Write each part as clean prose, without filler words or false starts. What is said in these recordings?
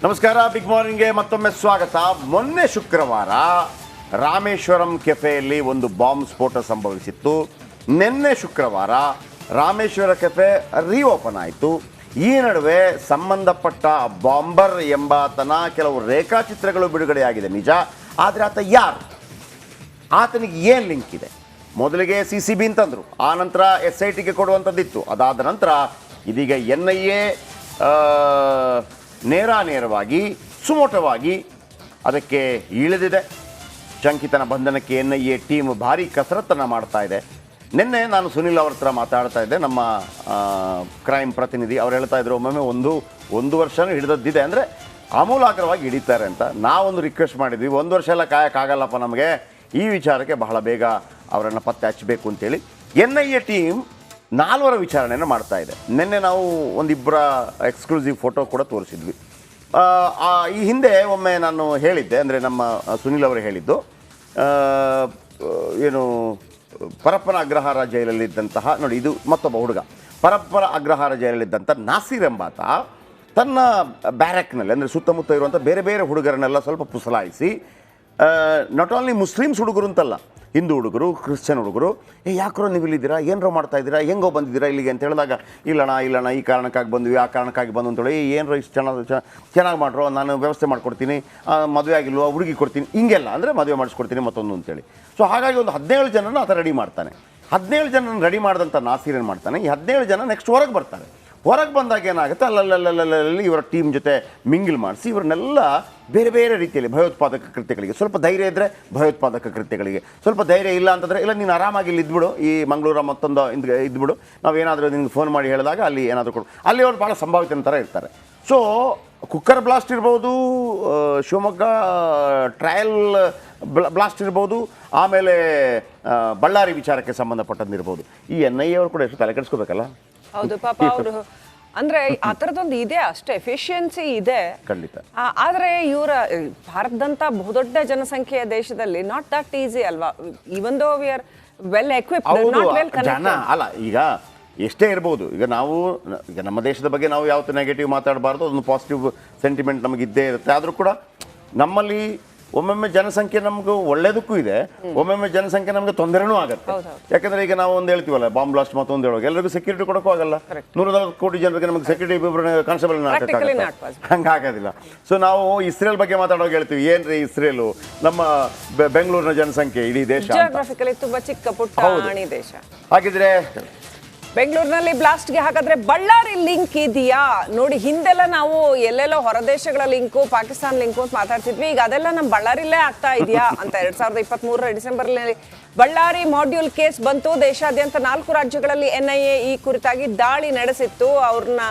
ನಮಸ್ಕಾರ, ಬಿಗ್ ಮಾರ್ನಿಂಗ್ಗೆ ಮತ್ತೊಮ್ಮೆ ಸ್ವಾಗತ. ಮೊನ್ನೆ ಶುಕ್ರವಾರ ರಾಮೇಶ್ವರಂ ಕೆಫೆಯಲ್ಲಿ ಒಂದು ಬಾಂಬ್ ಸ್ಫೋಟ ಸಂಭವಿಸಿತ್ತು. ನಿನ್ನೆ ಶುಕ್ರವಾರ ರಾಮೇಶ್ವರ ಕೆಫೆ ರೀಓಪನ್ ಆಯಿತು. ಈ ನಡುವೆ ಸಂಬಂಧಪಟ್ಟ ಬಾಂಬರ್ ಎಂಬಾತನ ಕೆಲವು ರೇಖಾಚಿತ್ರಗಳು ಬಿಡುಗಡೆಯಾಗಿದೆ ನಿಜ. ಆದರೆ ಆತ ಯಾರು, ಆತನಿಗೆ ಏನು ಲಿಂಕ್ ಇದೆ? ಮೊದಲಿಗೆ CCB ಅಂತಂದರು, ಆ ನಂತರ SITಗೆ ಕೊಡುವಂಥದ್ದಿತ್ತು. ಅದಾದ ನಂತರ ಇದೀಗ NIA ನೇರವಾಗಿ ಸುಮೋಟವಾಗಿ ಅದಕ್ಕೆ ಇಳಿದಿದೆ. ಶಂಕಿತನ ಬಂಧನಕ್ಕೆ NIA ಟೀಮ್ ಭಾರಿ ಕಸರತ್ತನ್ನು ಮಾಡ್ತಾ ಇದೆ. ನಿನ್ನೆ ನಾನು ಸುನಿಲ್ ಅವ್ರ ಹತ್ರ ಮಾತಾಡ್ತಾ ಇದ್ದೆ, ನಮ್ಮ ಕ್ರೈಮ್ ಪ್ರತಿನಿಧಿ. ಅವ್ರು ಹೇಳ್ತಾ ಇದ್ರು ಒಮ್ಮೊಮ್ಮೆ ಒಂದು ವರ್ಷನೂ ಹಿಡಿದದ್ದಿದೆ, ಅಂದರೆ ಆಮೂಲಾಗ್ರವಾಗಿ ಹಿಡಿತಾರೆ ಅಂತ. ನಾವೊಂದು ರಿಕ್ವೆಸ್ಟ್ ಮಾಡಿದ್ವಿ, 1 ವರ್ಷ ಎಲ್ಲ ಕಾಯೋಕ್ಕಾಗಲ್ಲಪ್ಪ ನಮಗೆ, ಈ ವಿಚಾರಕ್ಕೆ ಬಹಳ ಬೇಗ ಅವರನ್ನು ಪತ್ತೆ ಹಚ್ಚಬೇಕು ಅಂತೇಳಿ. NIA ಟೀಮ್ 4 ವಿಚಾರಣೆಯನ್ನು ಮಾಡ್ತಾ ಇದೆ. ನಿನ್ನೆ ನಾವು ಒಂದಿಬ್ಬರ ಎಕ್ಸ್ಕ್ಲೂಸಿವ್ ಫೋಟೋ ಕೂಡ ತೋರಿಸಿದ್ವಿ. ಈ ಹಿಂದೆ ಒಮ್ಮೆ ನಾನು ಹೇಳಿದ್ದೆ, ಅಂದರೆ ನಮ್ಮ ಸುನಿಲ್ ಅವರು ಹೇಳಿದ್ದು, ಏನು ಪರಪ್ಪನ ಅಗ್ರಹಾರ ಜೈಲಲ್ಲಿದ್ದಂತಹ, ನೋಡಿ ಇದು ಮತ್ತೊಬ್ಬ ಹುಡುಗ, ಪರಪ್ಪನ ಅಗ್ರಹಾರ ಜೈಲಲ್ಲಿದ್ದಂಥ ನಾಸೀರ್ ಎಂಬಾತ ತನ್ನ ಬ್ಯಾರಕ್ನಲ್ಲಿ, ಅಂದರೆ ಸುತ್ತಮುತ್ತ ಇರುವಂಥ ಬೇರೆ ಬೇರೆ ಹುಡುಗರನ್ನೆಲ್ಲ ಸ್ವಲ್ಪ ಪುಸಲಾಯಿಸಿ, ನಾಟ್ ಓನ್ಲಿ ಮುಸ್ಲಿಮ್ಸ್ ಹುಡುಗರು ಅಂತಲ್ಲ, ಹಿಂದೂ ಹುಡುಗರು, ಕ್ರಿಶ್ಚಿಯನ್ ಹುಡುಗರು, ಯಾಕ್ರೋ ನೀವು ಇಲ್ಲಿದ್ದೀರಾ, ಏನರೋ ಮಾಡ್ತಾ ಇದ್ದೀರಾ, ಹೆಂಗೋ ಬಂದಿದ್ದೀರಾ ಇಲ್ಲಿಗೆ ಅಂತ ಹೇಳಿದಾಗ, ಇಲ್ಲಣ್ಣ ಈ ಕಾರಣಕ್ಕಾಗಿ ಬಂದ್ವಿ, ಆ ಕಾರಣಕ್ಕಾಗಿ ಬಂದು ಅಂತೇಳಿ, ಏನರೋ ಇಷ್ಟು ಚೆನ್ನಾಗಿ ಮಾಡ್ರೋ, ನಾನು ವ್ಯವಸ್ಥೆ ಮಾಡಿಕೊಡ್ತೀನಿ, ಮದುವೆ ಆಗಿಲ್ವೋ ಹುಡುಗಿ ಕೊಡ್ತೀನಿ, ಹಿಂಗೆಲ್ಲ, ಅಂದರೆ ಮದುವೆ ಮಾಡಿಸ್ಕೊಡ್ತೀನಿ ಮತ್ತೊಂದು ಅಂತೇಳಿ. ಸೊ ಹಾಗಾಗಿ ಒಂದು 17 ಜನನ ಆತ ರೆಡಿ ಮಾಡ್ತಾನೆ. 17 ಜನನ ರೆಡಿ ಮಾಡಿದಂಥ ನಾಸೀರ್ ಏನು ಮಾಡ್ತಾನೆ, ಈ 17 ಜನ ನೆಕ್ಸ್ಟ್ ಹೊರಗೆ ಬರ್ತಾರೆ. ಹೊರಗೆ ಬಂದಾಗ ಏನಾಗುತ್ತೆ, ಅಲ್ಲಲ್ಲಿ ಇವರ ಟೀಮ್ ಜೊತೆ ಮಿಂಗಿಲ್ ಮಾಡಿಸಿ ಇವರನ್ನೆಲ್ಲ ಬೇರೆ ಬೇರೆ ರೀತಿಯಲ್ಲಿ ಭಯೋತ್ಪಾದಕ ಕೃತ್ಯಗಳಿಗೆ, ಸ್ವಲ್ಪ ಧೈರ್ಯ ಇದ್ದರೆ ಭಯೋತ್ಪಾದಕ ಕೃತ್ಯಗಳಿಗೆ, ಸ್ವಲ್ಪ ಧೈರ್ಯ ಇಲ್ಲ ಅಂತಂದರೆ ಇಲ್ಲ ನೀನು ಆರಾಮಾಗಿ ಇಲ್ಲಿ ಇದ್ಬಿಡು, ಈ ಮಂಗಳೂರ ಮತ್ತೊಂದು ಇದ್ಬಿಡು, ನಾವೇನಾದರೂ ನಿಮ್ಗೆ ಫೋನ್ ಮಾಡಿ ಹೇಳಿದಾಗ ಅಲ್ಲಿ ಏನಾದರೂ ಕೊಡು, ಅಲ್ಲಿ ಅವ್ರು ಭಾಳ ಸಂಭಾವಿತ ಥರ ಇರ್ತಾರೆ. ಸೊ ಕುಕ್ಕರ್ ಬ್ಲಾಸ್ಟ್ ಇರ್ಬೋದು, ಶಿವಮೊಗ್ಗ ಟ್ರಯಲ್ ಬ್ಲಾಸ್ಟ್ ಇರ್ಬೋದು, ಆಮೇಲೆ ಬಳ್ಳಾರಿ ವಿಚಾರಕ್ಕೆ ಸಂಬಂಧಪಟ್ಟದ್ದಿರ್ಬೋದು. ಈ NIA ಅವರು ಕೂಡ ಎಷ್ಟು ತಲೆ ಕೆಡಿಸ್ಕೋಬೇಕಲ್ಲ. ಹೌದು ಪಾಪ ಅವರು, ಅಂದ್ರೆ ಆ ಥರದೊಂದು ಇದೆ, ಅಷ್ಟೇ ಎಫಿಷಿಯನ್ಸಿ ಇದೆ ಖಂಡಿತ. ಆದ್ರೆ ಇವರ ಭಾರತದಂತ ಬಹುದೊಡ್ಡ ಜನಸಂಖ್ಯೆಯ ದೇಶದಲ್ಲಿ ನಾಟ್ ದಟ್ ಈಸಿ ಅಲ್ವಾ, even though we are well equipped, not well connected. ಅಲ್ಲ, ಈಗ ಎಷ್ಟೇ ಇರ್ಬೋದು, ಈಗ ನಮ್ಮ ದೇಶದ ಬಗ್ಗೆ ನಾವು ಯಾವತ್ತೂ ನೆಗೆಟಿವ್ ಮಾತಾಡಬಾರ್ದು, ಅದೊಂದು ಪಾಸಿಟಿವ್ ಸೆಂಟಿಮೆಂಟ್ ನಮಗಿದ್ದೇ ಇರುತ್ತೆ. ಆದರೂ ಕೂಡ ನಮ್ಮಲ್ಲಿ ಒಮ್ಮೊಮ್ಮೆ ಜನಸಂಖ್ಯೆ ನಮಗೂ ಒಳ್ಳೇದಕ್ಕೂ ಇದೆ, ಒಮ್ಮೊಮ್ಮೆ ಜನಸಂಖ್ಯೆ ನಮಗೆ ತೊಂದರೆನೂ ಆಗುತ್ತೆ. ಯಾಕಂದ್ರೆ ಈಗ ನಾವು ಒಂದು ಹೇಳ್ತೀವಲ್ಲ, ಬಾಂಬ್ ಬ್ಲಾಸ್ಟ್ ಮತ್ತೊಂದು ಹೇಳುವಾಗ ಎಲ್ಲರಿಗೂ ಸೆಕ್ಯೂರಿಟಿ ಕೊಡೋಕ್ಕೂ ಆಗಲ್ಲ. 140 ಕೋಟಿ ಜನರಿಗೆ ನಮಗೆ ಸೆಕ್ಯೂರಿಟಿ ಕಾನ್ಸ್ಟೇಬಲ್ ಹಂಗಾಗೋದಿಲ್ಲ. ಸೊ ನಾವು ಇಸ್ರೇಲ್ ಬಗ್ಗೆ ಮಾತಾಡುವಾಗ ಹೇಳ್ತೀವಿ, ಏನ್ರಿ ಇಸ್ರೇಲು ನಮ್ಮ ಬೆಂಗಳೂರಿನ ಜನಸಂಖ್ಯೆ ಇಡೀ ದೇಶ, ಜಿಯೋಗ್ರಫಿಕಲಿ ತುಂಬಾ ಚಿಕ್ಕ ಪುಟ್ಟ ದೇಶ. ಹಾಗಿದ್ರೆ ಬೆಂಗಳೂರಿನಲ್ಲಿ ಬ್ಲಾಸ್ಟ್ಗೆ ಹಾಗಾದ್ರೆ ಬಳ್ಳಾರಿ ಲಿಂಕ್ ಇದೆಯಾ ನೋಡಿ. ಹಿಂದೆಲ್ಲ ನಾವು ಎಲ್ಲೆಲ್ಲೋ ಹೊರದೇಶಗಳ ಲಿಂಕು, ಪಾಕಿಸ್ತಾನ ಲಿಂಕು ಅಂತ ಮಾತಾಡ್ತಿದ್ವಿ. ಈಗ ಅದೆಲ್ಲ ನಮ್ಮ ಬಳ್ಳಾರಿಲೇ ಆಗ್ತಾ ಇದೆಯಾ ಅಂತ 2023 ಡಿಸೆಂಬರ್ನಲ್ಲಿ ಬಳ್ಳಾರಿ ಮಾಡ್ಯೂಲ್ ಕೇಸ್ ಬಂತು. ದೇಶಾದ್ಯಂತ 4 ರಾಜ್ಯಗಳಲ್ಲಿ NIA ಈ ಕುರಿತಾಗಿ ದಾಳಿ ನಡೆಸಿತ್ತು, ಅವ್ರನ್ನ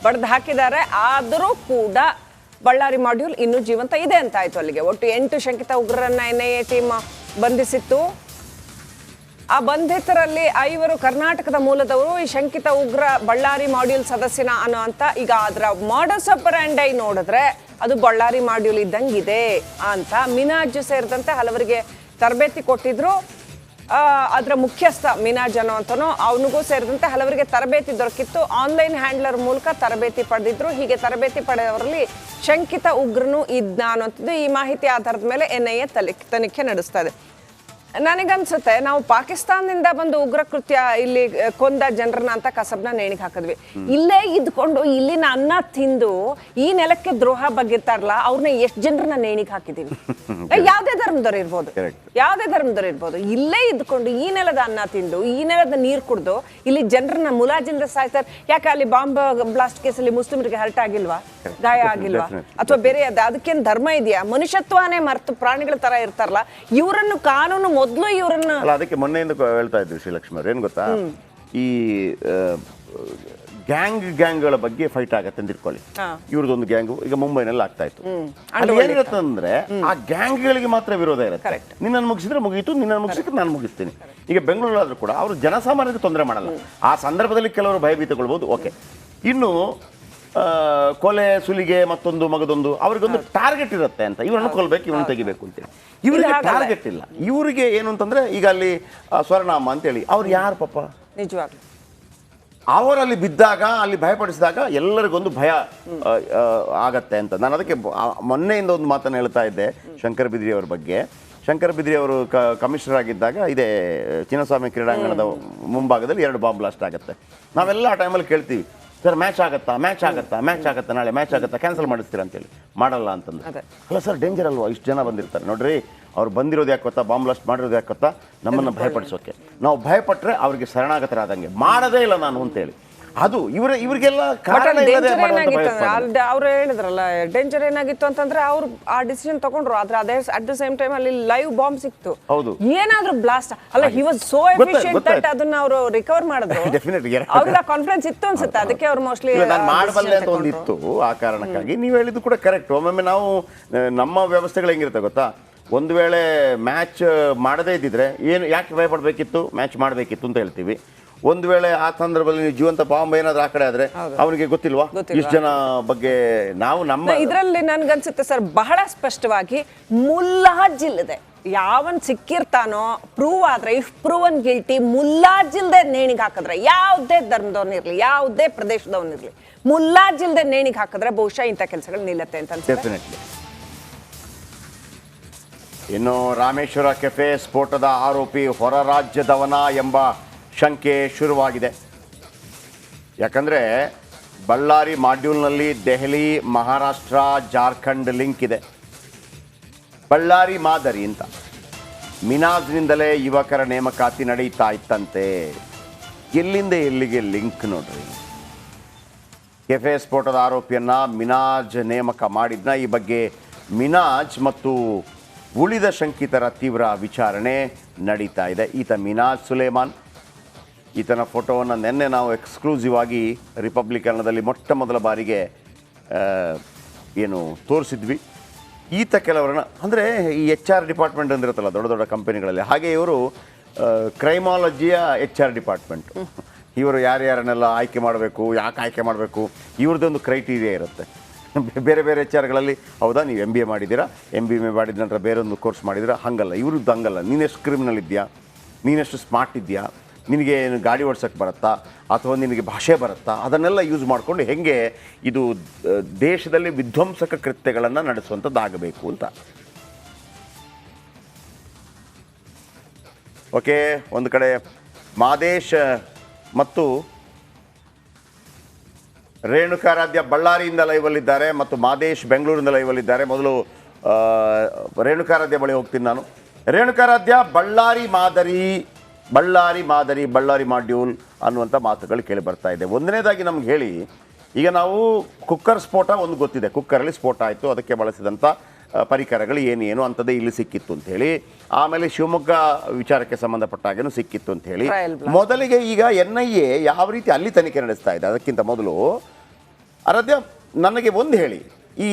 ಬಡ್ದು ಹಾಕಿದ್ದಾರೆ. ಆದರೂ ಕೂಡ ಬಳ್ಳಾರಿ ಮಾಡ್ಯೂಲ್ ಇನ್ನೂ ಜೀವಂತ ಇದೆ ಅಂತ ಆಯ್ತು. ಅಲ್ಲಿಗೆ ಒಟ್ಟು 8 ಶಂಕಿತ ಉಗ್ರರನ್ನ NIA ಟೀಮ್ ಬಂಧಿಸಿತ್ತು. ಆ ಬಂಧಿತರಲ್ಲಿ 5 ಕರ್ನಾಟಕದ ಮೂಲದವರು. ಈ ಶಂಕಿತ ಉಗ್ರ ಬಳ್ಳಾರಿ ಮಾಡ್ಯೂಲ್ ಸದಸ್ಯನ ಅನ್ನೋಂತ. ಈಗ ಅದರ ಮಾಡಸ್ ಆಪರೆಂಡಿ ನೋಡಿದ್ರೆ ಅದು ಬಳ್ಳಾರಿ ಮಾಡ್ಯೂಲ್ ಇದ್ದಂಗಿದೆ ಅಂತ. ಮಿನಾಜ್ ಸೇರಿದಂತೆ ಹಲವರಿಗೆ ತರಬೇತಿ ಕೊಟ್ಟಿದ್ರು. ಅದರ ಮುಖ್ಯಸ್ಥ ಮಿನಾಜ್ ಅನ್ನೋಂತನೋ, ಅವನಿಗೂ ಸೇರಿದಂತೆ ಹಲವರಿಗೆ ತರಬೇತಿ ದೊರಕಿತ್ತು. ಆನ್ಲೈನ್ ಹ್ಯಾಂಡ್ಲರ್ ಮೂಲಕ ತರಬೇತಿ ಪಡೆದಿದ್ರು. ಹೀಗೆ ತರಬೇತಿ ಪಡೆದವರಲ್ಲಿ ಶಂಕಿತ ಉಗ್ರನು ಇದ್ದ ಅನ್ನೋಂಥದ್ದು ಈ ಮಾಹಿತಿ ಆಧಾರದ ಮೇಲೆ NIA ತನಿಖೆ ನಡೆಸ್ತಾ ಇದೆ. ನನಗನ್ಸುತ್ತೆ ನಾವು ಪಾಕಿಸ್ತಾನದಿಂದ ಬಂದು ಉಗ್ರ ಕೃತ್ಯ ಇಲ್ಲಿ ಕೊಂದ ಜನರನ್ನ ಅಂತ ಕಸಬ್ನ ನೇಣಿಗೆ ಹಾಕಿದ್ವಿ. ಇಲ್ಲೇ ಇದ್ಕೊಂಡು ಇಲ್ಲಿನ ಅನ್ನ ತಿಂದು ಈ ನೆಲಕ್ಕೆ ದ್ರೋಹ ಬಗ್ಗಿರ್ತಾರಲ್ಲ, ಅವ್ರನ್ನ ಎಷ್ಟು ಜನರನ್ನ ನೇಣಿಗೆ ಹಾಕಿದೀವಿ. ಯಾವ್ದೇ ಧರ್ಮದವ್ರು ಇರ್ಬೋದು, ಇಲ್ಲೇ ಇದ್ಕೊಂಡು ಈ ನೆಲದ ಅನ್ನ ತಿಂದು ಈ ನೆಲದ ನೀರು ಕುಡ್ದು ಇಲ್ಲಿ ಜನರನ್ನ ಮುಲಾಜಿಂದ ಸಾಯ್ತಾರೆ. ಯಾಕೆ ಅಲ್ಲಿ ಬಾಂಬ್ ಬ್ಲಾಸ್ಟ್ ಕೇಸಲ್ಲಿ ಮುಸ್ಲಿಮರಿಗೆ ಹರ್ಟ್ ಆಗಿಲ್ವಾ, ಗಾಯ ಆಗಿಲ್ವಾ, ಅಥವಾ ಬೇರೆ ಅದಕ್ಕೇನು ಧರ್ಮ ಇದೆಯಾ? ಮನುಷ್ಯತ್ವನೇ ಮರೆತು ಪ್ರಾಣಿಗಳ ತರ ಇರ್ತಾರಲ್ಲ, ಇವರನ್ನು ಕಾನೂನು ಮೊದಲು ಇವರನ್ನ. ಅದಕ್ಕೆ ಮೊನ್ನೆಯಿಂದ ಹೇಳ್ತಾ ಇದ್ವಿ ಶ್ರೀಲಕ್ಷ್ಮಿ ಅವ್ರು, ಏನ್ ಗೊತ್ತಾ, ಈ ಗ್ಯಾಂಗ್ಗಳ ಬಗ್ಗೆ ಫೈಟ್ ಆಗತ್ತೆ ಅಂತ ಇಟ್ಕೊಳ್ಳಿ. ಇವ್ರದೊಂದು ಗ್ಯಾಂಗು ಈಗ ಮುಂಬೈನಲ್ಲಿ ಆಗ್ತಾ ಇತ್ತು. ಏನಿರುತ್ತೆ ಅಂದ್ರೆ ಆ ಗ್ಯಾಂಗ್ಗಳಿಗೆ ಮಾತ್ರ ವಿರೋಧ ಇರುತ್ತೆ. ನಿನ್ನನ್ನು ಮುಗಿಸಿದ್ರೆ ಮುಗೀತು, ನಿನ್ನನ್ನು ಮುಗಿಸಿದ್ರೆ ನಾನು ಮುಗಿಸ್ತೀನಿ. ಈಗ ಬೆಂಗಳೂರಾದ್ರೂ ಕೂಡ ಅವರು ಜನಸಾಮಾನ್ಯರಿಗೆ ತೊಂದರೆ ಮಾಡಲ್ಲ. ಆ ಸಂದರ್ಭದಲ್ಲಿ ಕೆಲವರು ಭಯಭೀತಗೊಳ್ಬಹುದು, ಓಕೆ. ಇನ್ನು ಕೊಲೆ ಸುಲಿಗೆ ಮತ್ತೊಂದು ಮಗದೊಂದು ಅವ್ರಿಗೊಂದು ಟಾರ್ಗೆಟ್ ಇರುತ್ತೆ ಅಂತ, ಇವರನ್ನು ಕೊಲ್ಬೇಕು, ಇವರನ್ನು ತೆಗಿಬೇಕು ಅಂತೇಳಿ. ಇವರಿಗೆ ಟಾರ್ಗೆಟ್ ಇಲ್ಲ. ಇವರಿಗೆ ಏನು ಅಂತಂದ್ರೆ, ಈಗ ಅಲ್ಲಿ ಸ್ವರ್ಣಮ್ಮ ಅಂತೇಳಿ ಅವ್ರು ಯಾರು ಪಾಪ, ನಿಜವಾಗ್ಲೂ ಅವರಲ್ಲಿ ಬಿದ್ದಾಗ ಅಲ್ಲಿ ಭಯಪಡಿಸಿದಾಗ ಎಲ್ಲರಿಗೊಂದು ಭಯ ಆಗತ್ತೆ ಅಂತ. ನಾನು ಅದಕ್ಕೆ ಮೊನ್ನೆಯಿಂದ ಒಂದು ಮಾತನ್ನು ಹೇಳ್ತಾ ಇದ್ದೆ ಶಂಕರ್ ಬಿದ್ರಿ ಅವ್ರ ಬಗ್ಗೆ. ಶಂಕರ್ ಬಿದ್ರಿ ಅವರು ಕಮಿಷನರ್ ಆಗಿದ್ದಾಗ ಇದೇ ಚಿನ್ನಸ್ವಾಮಿ ಕ್ರೀಡಾಂಗಣದ ಮುಂಭಾಗದಲ್ಲಿ 2 ಬಾಂಬ್ ಬ್ಲಾಸ್ಟ್ ಆಗುತ್ತೆ. ನಾವೆಲ್ಲ ಆ ಟೈಮಲ್ಲಿ ಕೇಳ್ತೀವಿ, ಸರ್ ಮ್ಯಾಚ್ ಆಗುತ್ತಾ ನಾಳೆ ಮ್ಯಾಚ್ ಆಗುತ್ತಾ, ಕ್ಯಾನ್ಸಲ್ ಮಾಡಿಸ್ತೀರಾ ಅಂತೇಳಿ. ಮಾಡಲ್ಲ ಅಂತಂದ್ರೆ ಅಲ್ಲ ಸರ್, ಡೇಂಜರ್ ಅಲ್ವಾ, ಇಷ್ಟು ಜನ ಬಂದಿರ್ತಾರೆ ನೋಡ್ರಿ, ಅವ್ರು ಬಂದಿರೋದು ಯಾಕೆ ಗೊತ್ತಾ, ಬಾಂಬ್ ಬ್ಲಾಸ್ಟ್ ಮಾಡಿರೋದು ಯಾಕೆ ಗೊತ್ತಾ, ನಮ್ಮನ್ನು ಭಯಪಡಿಸೋಕೆ. ನಾವು ಭಯಪಟ್ಟರೆ ಅವ್ರಿಗೆ ಶರಣಾಗತರಾದಂಗೆ. ಮಾಡೋದೇ ಇಲ್ಲ ನಾನು ಅಂತೇಳಿ. ಅದು ಇವರಿಗೆಲ್ಲ ಅವ್ರು ಹೇಳಿದ್ರಲ್ಲ, ಡೇಂಜರ್ ಏನಾಗಿತ್ತು ಅಂತಂದ್ರೆ ಅವ್ರು ಆ ಡಿಸಿಷನ್ ತಗೊಂಡ್ರು, ಆದ್ರೆ ಅದೇ ಅಟ್ ದ ಸೇಮ್ ಟೈಮ್ ಅಲ್ಲಿ ಲೈವ್ ಬಾಂಬ್ ಸಿಕ್ತು. ಹೌದು, ಏನಾದ್ರೂ ಬ್ಲಾಸ್ಟ್ ಅಲ್ಲ, he was so efficient that ಅದನ್ನ ಅವರು ರಿಕವರ್ ಮಾಡಿದ್ರು. ಅವ್ರಿಗೆ ಕಾನ್ಫಿಡೆನ್ಸ್ ಇತ್ತು ಅನ್ಸುತ್ತೆ, ಅದಕ್ಕೆ ಅವ್ರು ಮೋಸ್ಟ್ಲಿ ನಾನು ಮಾಡಬಲ್ಲೆ ಅಂತ ಒಂದಿತ್ತು. ಆ ಕಾರಣಕ್ಕಾಗಿ ನೀವು ಹೇಳಿದ್ದು ಕೂಡ ಕರೆಕ್ಟ್. ಒಮ್ಮೊಮ್ಮೆ ನಾವು ನಮ್ಮ ವ್ಯವಸ್ಥೆಗಳು ಹೆಂಗಿರುತ್ತೆ ಗೊತ್ತಾ, ಒಂದು ವೇಳೆ ಮ್ಯಾಚ್ ಮಾಡದೇ ಇದ್ದಿದ್ರೆ ಏನು ಯಾಕೆ ಭಯಪಡಬೇಕಿತ್ತು, ಮ್ಯಾಚ್ ಮಾಡಬೇಕಿತ್ತು ಅಂತ ಹೇಳ್ತೀವಿ. ಒಂದು ವೇಳೆ ಆ ಸಂದರ್ಭದಲ್ಲಿ ನೀವು ಜೀವಂತ ಬಾಂಬ್ ಏನಾದ್ರು ಆ ಕಡೆ ಆದ್ರೆ ಅವನಿಗೆ ಗೊತ್ತಿಲ್ವಾ ಇಷ್ಟು ಜನ ಬಗ್ಗೆ. ನಾವು ನಮ್ಮ ಇದರಲ್ಲಿ ನನ್ಗನ್ಸುತ್ತೆ ಸರ್, ಬಹಳ ಸ್ಪಷ್ಟವಾಗಿ ಮುಲ್ಲಾಜಿಲ್ಲದೆ ಯಾವನ್ ಸಿಕ್ಕಿರ್ತಾನೋ, ಪ್ರೂವ್ ಆದ್ರೆ ಇಫ್ ಪ್ರೂವನ್ ಗಿಲ್ಟಿ, ಮುಲ್ಲಾಜಿಲ್ದೆ ನೇಣಿಗೆ ಹಾಕಿದ್ರೆ, ಯಾವುದೇ ಧರ್ಮದವನಿರ್ಲಿ, ಯಾವುದೇ ಪ್ರದೇಶದವನಿರ್ಲಿ, ಮುಲ್ಲಾಜಿಲ್ದೆ ನೇಣಿಗೆ ಹಾಕಿದ್ರೆ ಬಹುಶಃ ಇಂಥ ಕೆಲಸಗಳು ನಿಲ್ಲತ್ತೆ ಅಂತ ಅನ್ಸುತ್ತೆ. ಡೆಫಿನೆಟ್ಲಿ. ಇನ್ನು ರಾಮೇಶ್ವರ ಕೆಫೆ ಸ್ಫೋಟದ ಆರೋಪಿ ಹೊರ ರಾಜ್ಯದವನ ಎಂಬ ಶಂಕೆ ಶುರುವಾಗಿದೆ. ಯಾಕಂದರೆ ಬಳ್ಳಾರಿ ಮಾಡ್ಯೂಲ್ನಲ್ಲಿ ದೆಹಲಿ, ಮಹಾರಾಷ್ಟ್ರ, ಜಾರ್ಖಂಡ್ ಲಿಂಕ್ ಇದೆ. ಬಳ್ಳಾರಿ ಮಾದರಿ ಅಂತ ಮಿನಾಜ್ನಿಂದಲೇ ಯುವಕರ ನೇಮಕಾತಿ ನಡೀತಾ ಇತ್ತಂತೆ. ಎಲ್ಲಿಂದ ಎಲ್ಲಿಗೆ ಲಿಂಕ್ ನೋಡ್ರಿ. ಕೆಫೆ ಸ್ಫೋಟದ ಆರೋಪಿಯನ್ನು ಮಿನಾಜ್ ನೇಮಕ ಮಾಡಿದ್ನ. ಈ ಬಗ್ಗೆ ಮಿನಾಜ್ ಮತ್ತು ಉಳಿದ ಶಂಕಿತರ ತೀವ್ರ ವಿಚಾರಣೆ ನಡೀತಾ ಇದೆ. ಈತ ಮಿನಾಜ್ ಸುಲೇಮಾನ್. ಈತನ ಫೋಟೋವನ್ನು ನಿನ್ನೆ ನಾವು ಎಕ್ಸ್ಕ್ಲೂಸಿವ್ ಆಗಿ ರಿಪಬ್ಲಿಕ್ ಕನ್ನಡದಲ್ಲಿ ಮೊಟ್ಟ ಮೊದಲ ಬಾರಿಗೆ ಏನು ತೋರಿಸಿದ್ವಿ. ಈತ ಕೆಲವರನ್ನ, ಅಂದರೆ ಈ HR ಡಿಪಾರ್ಟ್ಮೆಂಟ್ ಅಂದಿರುತ್ತಲ್ಲ ದೊಡ್ಡ ದೊಡ್ಡ ಕಂಪನಿಗಳಲ್ಲಿ, ಹಾಗೆ ಇವರು ಕ್ರೈಮಾಲಜಿಯ HR ಡಿಪಾರ್ಟ್ಮೆಂಟ್. ಇವರು ಯಾರ್ಯಾರನ್ನೆಲ್ಲ ಆಯ್ಕೆ ಮಾಡಬೇಕು, ಯಾಕೆ ಆಯ್ಕೆ ಮಾಡಬೇಕು, ಇವ್ರದ್ದೊಂದು ಕ್ರೈಟೀರಿಯಾ ಇರುತ್ತೆ. ಬೇರೆ ಬೇರೆ HR ಹೌದಾ, ನೀವು MBA ಮಾಡಿದ್ದೀರಾ, MBA ಮಾಡಿದ ನಂತರ ಬೇರೊಂದು ಕೋರ್ಸ್ ಮಾಡಿದ್ದೀರಾ, ಹಂಗಲ್ಲ. ಇವ್ರದ್ದು ಹಂಗಲ್ಲ. ನೀನೆಷ್ಟು ಕ್ರಿಮಿನಲ್ ಇದೆಯಾ, ನೀನೆಷ್ಟು ಸ್ಮಾರ್ಟ್ ಇದೆಯಾ, ನಿನಗೆ ಗಾಡಿ ಓಡಿಸೋಕ್ಕೆ ಬರುತ್ತಾ, ಅಥವಾ ನಿನಗೆ ಭಾಷೆ ಬರುತ್ತಾ, ಅದನ್ನೆಲ್ಲ ಯೂಸ್ ಮಾಡಿಕೊಂಡು ಹೆಂಗೆ ಇದು ದೇಶದಲ್ಲಿ ವಿಧ್ವಂಸಕ ಕೃತ್ಯಗಳನ್ನು ನಡೆಸುವಂಥದ್ದಾಗಬೇಕು ಅಂತ. ಓಕೆ, ಒಂದು ಕಡೆ ಮಾದೇಶ್ ಮತ್ತು ರೇಣುಕಾರಾಧ್ಯ ಬಳ್ಳಾರಿಯಿಂದ ಲೈವಲ್ಲಿದ್ದಾರೆ ಮತ್ತು ಮಾದೇಶ್ ಬೆಂಗಳೂರಿಂದ ಲೈವಲ್ಲಿದ್ದಾರೆ. ಮೊದಲು ರೇಣುಕಾರಾಧ್ಯ ಬಳಿ ಹೋಗ್ತೀನಿ ನಾನು. ರೇಣುಕಾರಾಧ್ಯ, ಬಳ್ಳಾರಿ ಮಾಡ್ಯೂಲ್ ಅನ್ನುವಂಥ ಮಾತುಗಳು ಕೇಳಿ ಬರ್ತಾ ಇದೆ. ಒಂದನೇದಾಗಿ ನಮ್ಗೆ ಹೇಳಿ, ಈಗ ನಾವು ಕುಕ್ಕರ್ ಸ್ಫೋಟ ಒಂದು ಗೊತ್ತಿದೆ, ಕುಕ್ಕರಲ್ಲಿ ಸ್ಫೋಟ ಆಯಿತು, ಅದಕ್ಕೆ ಬಳಸಿದಂಥ ಪರಿಕರಗಳು ಏನು ಅಂಥದ್ದೇ ಇಲ್ಲಿ ಸಿಕ್ಕಿತ್ತು ಅಂತ ಹೇಳಿ. ಆಮೇಲೆ ಶಿವಮೊಗ್ಗ ವಿಚಾರಕ್ಕೆ ಸಂಬಂಧಪಟ್ಟ ಹಾಗೇನು ಸಿಕ್ಕಿತ್ತು ಅಂತ ಹೇಳಿ. ಮೊದಲಿಗೆ ಈಗ NIA ಯಾವ ರೀತಿ ಅಲ್ಲಿ ತನಿಖೆ ನಡೆಸ್ತಾ ಇದೆ, ಅದಕ್ಕಿಂತ ಮೊದಲು ಆರಾಧ್ಯ ನನಗೆ ಒಂದು ಹೇಳಿ, ಈ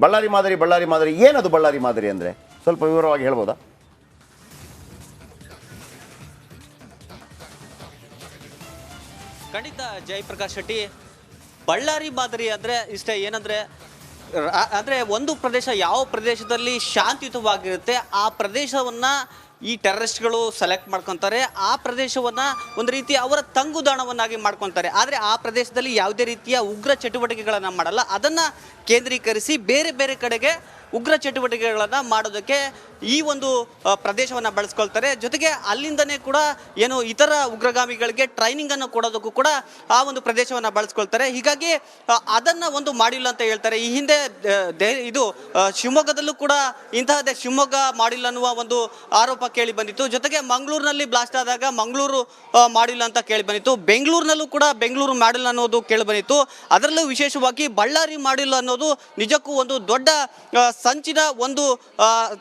ಬಳ್ಳಾರಿ ಮಾದರಿ ಏನದು ಬಳ್ಳಾರಿ ಮಾದರಿ ಅಂದರೆ ಸ್ವಲ್ಪ ವಿವರವಾಗಿ ಹೇಳ್ಬೋದಾ? ಖಂಡಿತ ಜಯಪ್ರಕಾಶ್ ಶೆಟ್ಟಿ, ಬಳ್ಳಾರಿ ಮಾದರಿ ಅಂದರೆ ಇಷ್ಟೇ. ಏನಂದರೆ ಅಂದರೆ ಒಂದು ಪ್ರದೇಶ ಯಾವ ಪ್ರದೇಶದಲ್ಲಿ ಶಾಂತಿಯುತವಾಗಿರುತ್ತೆ ಆ ಪ್ರದೇಶವನ್ನು ಈ ಟೆರರಿಸ್ಟ್ಗಳು ಸೆಲೆಕ್ಟ್ ಮಾಡ್ಕೊತಾರೆ. ಆ ಪ್ರದೇಶವನ್ನು ಒಂದು ರೀತಿ ಅವರ ತಂಗುದಾಣವನ್ನಾಗಿ ಮಾಡ್ಕೊತಾರೆ. ಆದರೆ ಆ ಪ್ರದೇಶದಲ್ಲಿ ಯಾವುದೇ ರೀತಿಯ ಉಗ್ರ ಚಟುವಟಿಕೆಗಳನ್ನು ಮಾಡಲ್ಲ. ಅದನ್ನು ಕೇಂದ್ರೀಕರಿಸಿ ಬೇರೆ ಬೇರೆ ಕಡೆಗೆ ಉಗ್ರ ಚಟುವಟಿಕೆಗಳನ್ನು ಮಾಡೋದಕ್ಕೆ ಈ ಒಂದು ಪ್ರದೇಶವನ್ನು ಬಳಸ್ಕೊಳ್ತಾರೆ. ಜೊತೆಗೆ ಅಲ್ಲಿಂದನೇ ಕೂಡ ಏನು ಇತರ ಉಗ್ರಗಾಮಿಗಳಿಗೆ ಟ್ರೈನಿಂಗನ್ನು ಕೊಡೋದಕ್ಕೂ ಕೂಡ ಆ ಒಂದು ಪ್ರದೇಶವನ್ನು ಬಳಸ್ಕೊಳ್ತಾರೆ. ಹೀಗಾಗಿ ಅದನ್ನು ಒಂದು ಮಾಡಿಲ್ಲ ಅಂತ ಹೇಳ್ತಾರೆ. ಈ ಹಿಂದೆ ಇದು ಶಿವಮೊಗ್ಗದಲ್ಲೂ ಕೂಡ ಇಂತಹದ್ದೇ ಶಿವಮೊಗ್ಗ ಮಾಡಿಲ್ಲ ಅನ್ನುವ ಒಂದು ಆರೋಪ ಕೇಳಿ ಬಂದಿತ್ತು. ಜೊತೆಗೆ ಮಂಗಳೂರಿನಲ್ಲಿ ಬ್ಲಾಸ್ಟ್ ಆದಾಗ ಮಂಗಳೂರು ಮಾಡಿಲ್ಲ ಅಂತ ಕೇಳಿ ಬಂದಿತ್ತು. ಬೆಂಗಳೂರಿನಲ್ಲೂ ಕೂಡ ಬೆಂಗಳೂರು ಮಾಡಿಲ್ಲ ಅನ್ನೋದು ಕೇಳಿ ಬಂದಿತ್ತು. ಅದರಲ್ಲೂ ವಿಶೇಷವಾಗಿ ಬಳ್ಳಾರಿ ಮಾಡಿಲ್ಲ ಅನ್ನೋದು ನಿಜಕ್ಕೂ ಒಂದು ದೊಡ್ಡ ಸಂಚಿನ ಒಂದು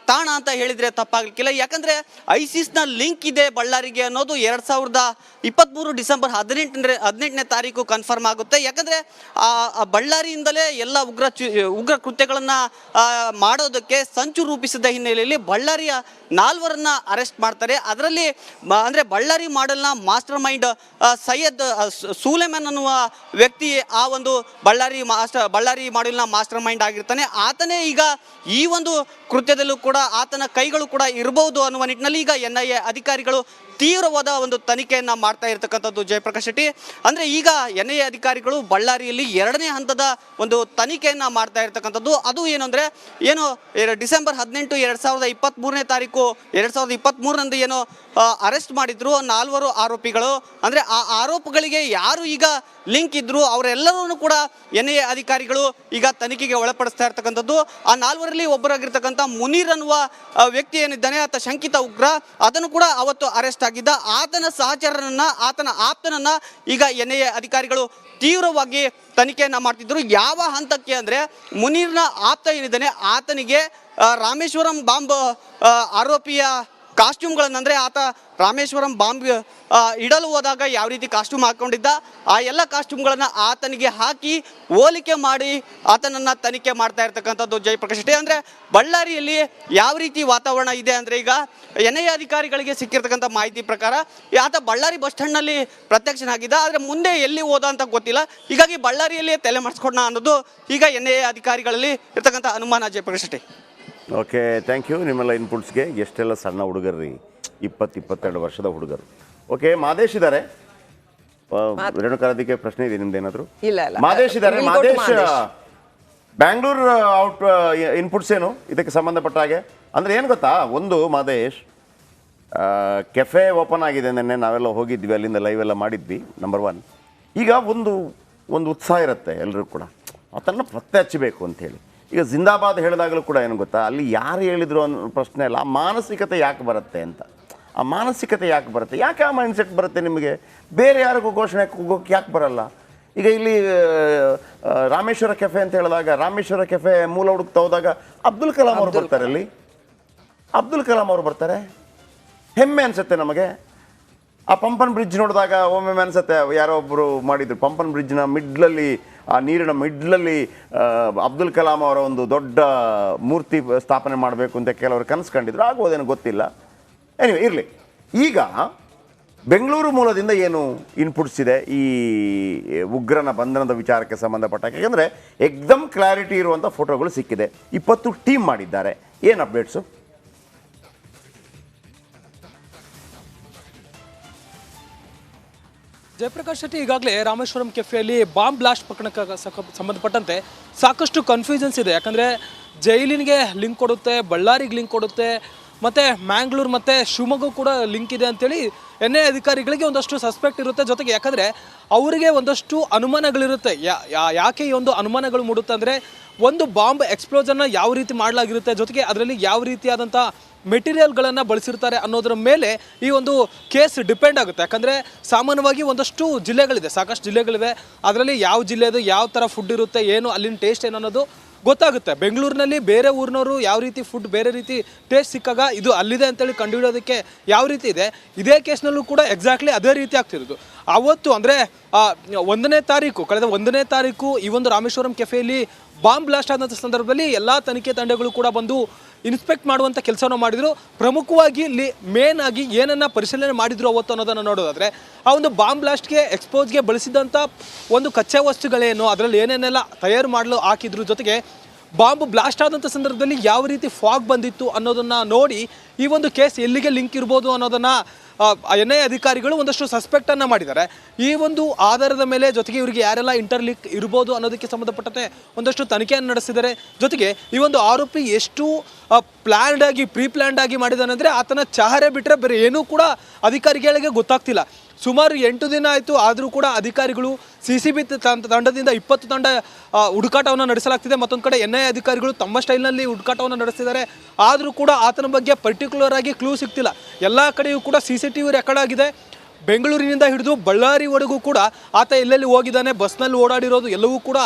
ತಾಣ ಅಂತ ಹೇಳಿದ್ರೆ ತಪ್ಪಾಗಲಿಕ್ಕಿಲ್ಲ. ಯಾಕಂದ್ರೆ ಐಸಿಸ್ನ ಲಿಂಕ್ ಇದೆ ಬಳ್ಳಾರಿಗೆ ಅನ್ನೋದು 2023 ಡಿಸೆಂಬರ್ 18ನೇ ತಾರೀಕು ಕನ್ಫರ್ಮ್ ಆಗುತ್ತೆ. ಯಾಕಂದ್ರೆ ಬಳ್ಳಾರಿಯಿಂದಲೇ ಎಲ್ಲ ಉಗ್ರ ಕೃತ್ಯಗಳನ್ನ ಮಾಡೋದಕ್ಕೆ ಸಂಚು ರೂಪಿಸಿದ ಹಿನ್ನೆಲೆಯಲ್ಲಿ ಬಳ್ಳಾರಿಯ 4 ಅರೆಸ್ಟ್ ಮಾಡ್ತಾರೆ. ಅದರಲ್ಲಿ ಅಂದ್ರೆ ಬಳ್ಳಾರಿ ಮಾಡೆಲ್ನ ಮಾಸ್ಟರ್ ಮೈಂಡ್ ಸೈಯದ್ ಸೂಲೆಮನ್ ಅನ್ನುವ ವ್ಯಕ್ತಿ ಆ ಒಂದು ಬಳ್ಳಾರಿ ಮಾಡೆಲ್ನ ಮಾಸ್ಟರ್ ಮೈಂಡ್ ಆಗಿರ್ತಾನೆ. ಆತನೇ ಈಗ ಈ ಒಂದು ಕೃತ್ಯದಲ್ಲೂ ಕೂಡ ಆತನ ಕೈಗಳು ಕೂಡ ಇರಬಹುದು ಅನ್ನುವ ನಿಟ್ಟಿನಲ್ಲಿ ಈಗ NIA ಅಧಿಕಾರಿಗಳು ತೀವ್ರವಾದ ಒಂದು ತನಿಖೆಯನ್ನ ಮಾಡ್ತಾ ಇರತಕ್ಕಂಥದ್ದು ಜಯಪ್ರಕಾಶ್ ಶೆಟ್ಟಿ. ಅಂದ್ರೆ ಈಗ NIA ಅಧಿಕಾರಿಗಳು ಬಳ್ಳಾರಿಯಲ್ಲಿ 2ನೇ ಹಂತದ ಒಂದು ತನಿಖೆಯನ್ನ ಮಾಡ್ತಾ ಇರತಕ್ಕಂಥದ್ದು. ಅದು ಏನು ಅಂದ್ರೆ ಡಿಸೆಂಬರ್ 18, 2023ನೇ ತಾರೀಕು 2023ರಂದು ಏನು ಅರೆಸ್ಟ್ ಮಾಡಿದ್ರು 4 ಆರೋಪಿಗಳು. ಅಂದ್ರೆ ಆ ಆರೋಪಗಳಿಗೆ ಯಾರು ಈಗ ಲಿಂಕ್ ಇದ್ರು ಅವರೆಲ್ಲರೂ ಕೂಡ NIA ಅಧಿಕಾರಿಗಳು ಈಗ ತನಿಖೆಗೆ ಒಳಪಡಿಸ್ತಾ ಇರ್ತಕ್ಕಂಥದ್ದು. ಆ 4ರಲ್ಲಿ ಒಬ್ಬರಾಗಿರ್ತಕ್ಕಂಥ ಮುನೀರ್ ಅನ್ನುವ ವ್ಯಕ್ತಿ ಏನಿದ್ದಾನೆ, ಆತ ಶಂಕಿತ ಉಗ್ರ, ಅದನ್ನು ಕೂಡ ಅವತ್ತು ಅರೆಸ್ಟ್ ಆಗಿದ್ದ. ಆತನ ಸಹಚರನನ್ನ, ಆತನ ಆಪ್ತನನ್ನ ಈಗ NIA ಅಧಿಕಾರಿಗಳು ತೀವ್ರವಾಗಿ ತನಿಖೆಯನ್ನ ಮಾಡ್ತಿದ್ರು. ಯಾವ ಹಂತಕ್ಕೆ ಅಂದ್ರೆ ಮುನೀರ್ನ ಆಪ್ತ ಏನಿದ್ದಾನೆ ಆತನಿಗೆ ರಾಮೇಶ್ವರಂ ಬಾಂಬ್ ಆರೋಪಿಯ ಕಾಸ್ಟ್ಯೂಮ್ಗಳನ್ನು, ಅಂದರೆ ಆತ ರಾಮೇಶ್ವರಂ ಬಾಂಬ್ ಇಡಲು ಹೋದಾಗ ಯಾವ ರೀತಿ ಕಾಸ್ಟ್ಯೂಮ್ ಹಾಕ್ಕೊಂಡಿದ್ದ ಆ ಎಲ್ಲ ಕಾಸ್ಟ್ಯೂಮ್ಗಳನ್ನು ಆತನಿಗೆ ಹಾಕಿ ಹೋಲಿಕೆ ಮಾಡಿ ಆತನನ್ನು ತನಿಖೆ ಮಾಡ್ತಾ ಇರ್ತಕ್ಕಂಥದ್ದು ಜಯಪ್ರಕಾಶ್ ಶೆಟ್ಟಿ. ಅಂದರೆ ಬಳ್ಳಾರಿಯಲ್ಲಿ ಯಾವ ರೀತಿ ವಾತಾವರಣ ಇದೆ ಅಂದರೆ ಈಗ NIA ಅಧಿಕಾರಿಗಳಿಗೆ ಸಿಕ್ಕಿರ್ತಕ್ಕಂಥ ಮಾಹಿತಿ ಪ್ರಕಾರ ಆತ ಬಳ್ಳಾರಿ ಬಸ್ ಸ್ಟ್ಯಾಂಡ್ನಲ್ಲಿ ಪ್ರತ್ಯಕ್ಷನಾಗಿದ್ದ. ಆದರೆ ಮುಂದೆ ಎಲ್ಲಿ ಹೋದ ಅಂತ ಗೊತ್ತಿಲ್ಲ. ಹೀಗಾಗಿ ಬಳ್ಳಾರಿಯಲ್ಲಿಯೇ ತಲೆ ಮಾಡಿಸ್ಕೊಡೋಣ ಅನ್ನೋದು ಈಗ NIA ಅಧಿಕಾರಿಗಳಲ್ಲಿ ಇರ್ತಕ್ಕಂಥ ಅನುಮಾನ Jayaprakash Shetty. Okay, thank you ನಿಮ್ಮೆಲ್ಲ ಇನ್ಪುಟ್ಸ್ಗೆ. ಎಷ್ಟೆಲ್ಲ ಸಣ್ಣ ಹುಡುಗರು ರೀ, 20-22 ವರ್ಷದ ಹುಡುಗರು. ಓಕೆ, ಮಾದೇಶ್ ಇದ್ದಾರೆ. ರೇಣುಕಾರಾಧಿಕೆ ಪ್ರಶ್ನೆ ಇದೆ ನಿಮ್ದೇನಾದ್ರು? ಇಲ್ಲ ಇಲ್ಲ, ಮಾದೇಶ್ ಇದ್ದಾರೆ. ಮಾದೇಶ್, ಬ್ಯಾಂಗ್ಳೂರ್ ಔಟ್ ಇನ್ಪುಟ್ಸ್ ಏನು ಇದಕ್ಕೆ ಸಂಬಂಧಪಟ್ಟ ಹಾಗೆ? ಅಂದರೆ ಏನು ಗೊತ್ತಾ, ಒಂದು ಮಾದೇಶ್, ಕೆಫೆ ಓಪನ್ ಆಗಿದೆ ನೆನ್ನೆ, ನಾವೆಲ್ಲ ಹೋಗಿದ್ವಿ, ಅಲ್ಲಿಂದ ಲೈವ್ ಎಲ್ಲ ಮಾಡಿದ್ವಿ. ನಂಬರ್ 1, ಈಗ ಒಂದು ಉತ್ಸಾಹ ಇರುತ್ತೆ ಎಲ್ಲರೂ ಕೂಡ, ಅದನ್ನು ಪತ್ತೆ ಹಚ್ಚಬೇಕು ಅಂಥೇಳಿ. ಈಗ ಜಿಂದಾಬಾದ್ ಹೇಳಿದಾಗಲೂ ಕೂಡ ಏನು ಗೊತ್ತಾ, ಅಲ್ಲಿ ಯಾರು ಹೇಳಿದ್ರು ಅನ್ನೋ ಪ್ರಶ್ನೆ ಅಲ್ಲ, ಆ ಮಾನಸಿಕತೆ ಯಾಕೆ ಬರುತ್ತೆ ಅಂತ. ಆ ಮಾನಸಿಕತೆ ಯಾಕೆ ಬರುತ್ತೆ, ಯಾಕೆ ಆ ಮೈಂಡ್ಸೆಟ್ ಬರುತ್ತೆ ನಿಮಗೆ? ಬೇರೆ ಯಾರಿಗೂ ಘೋಷಣೆ ಹೋಗೋಕೆ ಯಾಕೆ ಬರಲ್ಲ? ಈಗ ಇಲ್ಲಿ ರಾಮೇಶ್ವರ ಕೆಫೆ ಅಂತ ಹೇಳಿದಾಗ, ರಾಮೇಶ್ವರ ಕೆಫೆ ಮೂಲ ಹುಡುಕ್ತಾ ಹೋದಾಗ ಅಬ್ದುಲ್ ಕಲಾಂ ಅವರು ಬರ್ತಾರೆ. ಅಲ್ಲಿ ಅಬ್ದುಲ್ ಕಲಾಂ ಅವರು ಬರ್ತಾರೆ, ಹೆಮ್ಮೆ ಅನಿಸುತ್ತೆ ನಮಗೆ. ಆ ಪಂಪನ್ ಬ್ರಿಡ್ಜ್ ನೋಡಿದಾಗ ಒಮ್ಮೆ ಅನಿಸುತ್ತೆ, ಯಾರೋ ಒಬ್ಬರು ಮಾಡಿದ್ರು ಪಂಪನ್ ಬ್ರಿಡ್ಜ್ನ ಮಿಡ್ಲಲ್ಲಿ, ಆ ನೀರಿನ ಮಿಡ್ಲಲ್ಲಿ ಅಬ್ದುಲ್ ಕಲಾಂ ಅವರ ಒಂದು ದೊಡ್ಡ ಮೂರ್ತಿ ಸ್ಥಾಪನೆ ಮಾಡಬೇಕು ಅಂತ ಕೆಲವರು ಕನಸು ಕಂಡಿದ್ರು. ಆಗೋದೇನು ಗೊತ್ತಿಲ್ಲ. ಎನಿವೆ ಇರಲಿ. ಈಗ ಬೆಂಗಳೂರು ಮೂಲದಿಂದ ಏನು ಇನ್ಪುಟ್ಸ್ ಇದೆ ಈ ಉಗ್ರನ ಬಂಧನದ ವಿಚಾರಕ್ಕೆ ಸಂಬಂಧಪಟ್ಟ? ಯಾಕೆಂದರೆ ಎಕ್ದಮ್ ಕ್ಲಾರಿಟಿ ಇರುವಂಥ ಫೋಟೋಗಳು ಸಿಕ್ಕಿದೆ. 20 ಟೀಮ್ ಮಾಡಿದ್ದಾರೆ. ಏನು ಅಪ್ಡೇಟ್ಸು? ಜಯಪ್ರಕಾಶ್ ಶೆಟ್ಟಿ, ಈಗಾಗಲೇ ರಾಮೇಶ್ವರಂ ಕೆಫೆಯಲ್ಲಿ ಬಾಂಬ್ ಬ್ಲಾಸ್ಟ್ ಪ್ರಕರಣಕ್ಕೆ ಸಂಬಂಧಪಟ್ಟಂತೆ ಸಾಕಷ್ಟು ಕನ್ಫ್ಯೂಷನ್ಸ್ ಇದೆ. ಯಾಕಂದರೆ ಜೈಲಿನಿಗೆ ಲಿಂಕ್ ಕೊಡುತ್ತೆ, ಬಳ್ಳಾರಿಗೆ ಲಿಂಕ್ ಕೊಡುತ್ತೆ, ಮತ್ತು ಮ್ಯಾಂಗ್ಳೂರು ಮತ್ತು ಶಿವಮೊಗ್ಗ ಕೂಡ ಲಿಂಕ್ ಇದೆ ಅಂತೇಳಿ NIA ಅಧಿಕಾರಿಗಳಿಗೆ ಒಂದಷ್ಟು ಸಸ್ಪೆಕ್ಟ್ ಇರುತ್ತೆ. ಜೊತೆಗೆ ಯಾಕಂದರೆ ಅವರಿಗೆ ಒಂದಷ್ಟು ಅನುಮಾನಗಳಿರುತ್ತೆ. ಯಾಕೆ ಈ ಒಂದು ಅನುಮಾನಗಳು ಮೂಡುತ್ತೆ ಅಂದರೆ, ಒಂದು ಬಾಂಬ್ ಎಕ್ಸ್ಪ್ಲೋಷನ್ನ ಯಾವ ರೀತಿ ಮಾಡಲಾಗಿರುತ್ತೆ, ಜೊತೆಗೆ ಅದರಲ್ಲಿ ಯಾವ ರೀತಿಯಾದಂಥ ಮೆಟೀರಿಯಲ್ಗಳನ್ನು ಬಳಸಿರ್ತಾರೆ ಅನ್ನೋದ್ರ ಮೇಲೆ ಈ ಒಂದು ಕೇಸ್ ಡಿಪೆಂಡ್ ಆಗುತ್ತೆ. ಯಾಕಂದರೆ ಸಾಮಾನ್ಯವಾಗಿ ಒಂದಷ್ಟು ಜಿಲ್ಲೆಗಳಿದೆ, ಸಾಕಷ್ಟು ಜಿಲ್ಲೆಗಳಿವೆ. ಅದರಲ್ಲಿ ಯಾವ ಜಿಲ್ಲೆದು ಯಾವ ಥರ ಫುಡ್ ಇರುತ್ತೆ, ಏನು ಅಲ್ಲಿನ ಟೇಸ್ಟ್ ಏನು ಅನ್ನೋದು ಗೊತ್ತಾಗುತ್ತೆ. ಬೆಂಗಳೂರಿನಲ್ಲಿ ಬೇರೆ ಊರಿನವರು ಯಾವ ರೀತಿ ಫುಡ್ ಬೇರೆ ರೀತಿ ಟೇಸ್ಟ್ ಸಿಕ್ಕಾಗ ಇದು ಅಲ್ಲಿದೆ ಅಂತೇಳಿ ಕಂಡುಹಿಡಿಯೋದಕ್ಕೆ ಯಾವ ರೀತಿ ಇದೆ, ಇದೇ ಕೇಸ್ನಲ್ಲೂ ಕೂಡ ಎಕ್ಸಾಕ್ಟ್ಲಿ ಅದೇ ರೀತಿ ಆಗ್ತಿರೋದು. ಅವತ್ತು ಅಂದರೆ 1ನೇ ತಾರೀಕು, ಕಳೆದ 1ನೇ ತಾರೀಕು ಈ ಒಂದು ರಾಮೇಶ್ವರಂ ಕೆಫೆಯಲ್ಲಿ ಬಾಂಬ್ ಬ್ಲಾಸ್ಟ್ ಆದಂಥ ಸಂದರ್ಭದಲ್ಲಿ ಎಲ್ಲ ತನಿಖೆ ತಂಡಗಳು ಕೂಡ ಬಂದು ಇನ್ಸ್ಪೆಕ್ಟ್ ಮಾಡುವಂಥ ಕೆಲಸವನ್ನು ಮಾಡಿದರು. ಪ್ರಮುಖವಾಗಿ ಇಲ್ಲಿ ಮೇನ್ ಆಗಿ ಏನನ್ನು ಪರಿಶೀಲನೆ ಮಾಡಿದ್ರು ಅವತ್ತು ಅನ್ನೋದನ್ನು ನೋಡೋದಾದರೆ, ಆ ಒಂದು ಬಾಂಬ್ ಬ್ಲಾಸ್ಟ್ಗೆ ಎಕ್ಸ್ಪೋಸ್ಗೆ ಬಳಸಿದಂಥ ಒಂದು ಕಚ್ಚಾ ವಸ್ತುಗಳೇನು, ಅದರಲ್ಲಿ ಏನೇನೆಲ್ಲ ತಯಾರು ಮಾಡಲು ಹಾಕಿದ್ರು, ಜೊತೆಗೆ ಬಾಂಬ್ ಬ್ಲಾಸ್ಟ್ ಆದಂಥ ಸಂದರ್ಭದಲ್ಲಿ ಯಾವ ರೀತಿ ಫಾಗ್ ಬಂದಿತ್ತು ಅನ್ನೋದನ್ನು ನೋಡಿ ಈ ಒಂದು ಕೇಸ್ ಎಲ್ಲಿಗೆ ಲಿಂಕ್ ಇರ್ಬೋದು ಅನ್ನೋದನ್ನು NIA ಅಧಿಕಾರಿಗಳು ಒಂದಷ್ಟು ಸಸ್ಪೆಕ್ಟನ್ನು ಮಾಡಿದ್ದಾರೆ. ಈ ಒಂದು ಆಧಾರದ ಮೇಲೆ ಜೊತೆಗೆ ಇವರಿಗೆ ಯಾರೆಲ್ಲ ಇಂಟರ್ಲಿಂಕ್ ಇರ್ಬೋದು ಅನ್ನೋದಕ್ಕೆ ಸಂಬಂಧಪಟ್ಟಂತೆ ಒಂದಷ್ಟು ತನಿಖೆಯನ್ನು ನಡೆಸಿದ್ದಾರೆ. ಜೊತೆಗೆ ಈ ಒಂದು ಆರೋಪಿ ಎಷ್ಟು ಪ್ಲ್ಯಾನ್ಡ್ ಆಗಿ ಪ್ರೀ ಪ್ಲ್ಯಾನ್ಡ್ ಆಗಿ ಮಾಡಿದಾನಂದರೆ ಆತನ ಚಹರೆ ಬಿಟ್ಟರೆ ಬೇರೆ ಏನೂ ಕೂಡ ಅಧಿಕಾರಿಗಳಿಗೆ ಗೊತ್ತಾಗ್ತಿಲ್ಲ. ಸುಮಾರು 8 ದಿನ ಆಯಿತು, ಆದರೂ ಕೂಡ ಅಧಿಕಾರಿಗಳು CCB ತಂಡದಿಂದ 20 ತಂಡ ಹುಡುಕಾಟವನ್ನು ನಡೆಸಲಾಗ್ತಿದೆ. ಮತ್ತೊಂದು ಕಡೆ NIA ಅಧಿಕಾರಿಗಳು ತಮ್ಮ ಸ್ಟೈಲ್ನಲ್ಲಿ ಹುಡುಕಾಟವನ್ನು ನಡೆಸ್ತಿದ್ದಾರೆ. ಆದರೂ ಕೂಡ ಆತನ ಬಗ್ಗೆ ಪರ್ಟಿಕ್ಯುಲರ್ ಆಗಿ ಕ್ಲೂ ಸಿಗ್ತಿಲ್ಲ. ಎಲ್ಲ ಕಡೆಯೂ ಕೂಡ CCTV ರೆಕಾರ್ಡ್ ಆಗಿದೆ. ಬೆಂಗಳೂರಿನಿಂದ ಹಿಡಿದು ಬಳ್ಳಾರಿವರೆಗೂ ಕೂಡ ಆತ ಎಲ್ಲೆಲ್ಲಿ ಹೋಗಿದ್ದಾನೆ, ಬಸ್ನಲ್ಲಿ ಓಡಾಡಿರೋದು ಎಲ್ಲವೂ ಕೂಡ